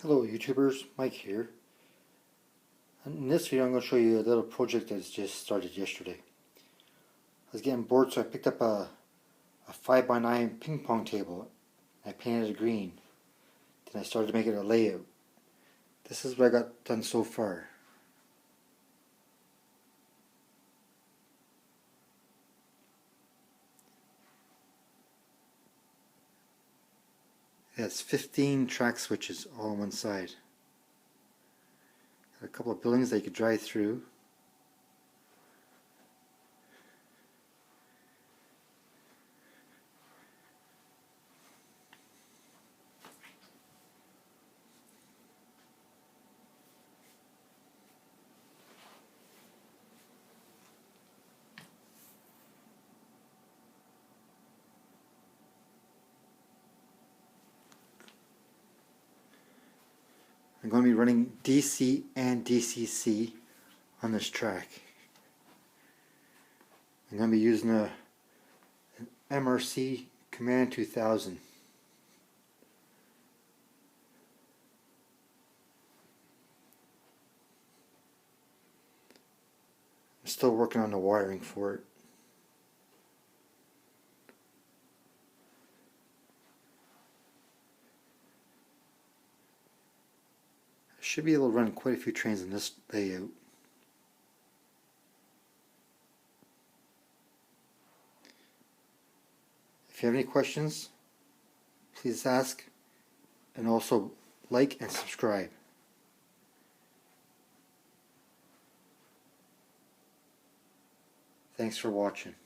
Hello YouTubers, Mike here. In this video I'm going to show you a little project that's just started yesterday. I was getting bored, so I picked up a 5x9 ping pong table. I painted it green. Then I started to make it a layout. This is what I got done so far. It has 15 track switches all on one side. Got a couple of buildings that you could drive through. I'm going to be running DC and DCC on this track. I'm going to be using an MRC Command 2000. I'm still working on the wiring for it. I should be able to run quite a few trains in this layout. If you have any questions, please ask, and also like and subscribe. Thanks for watching.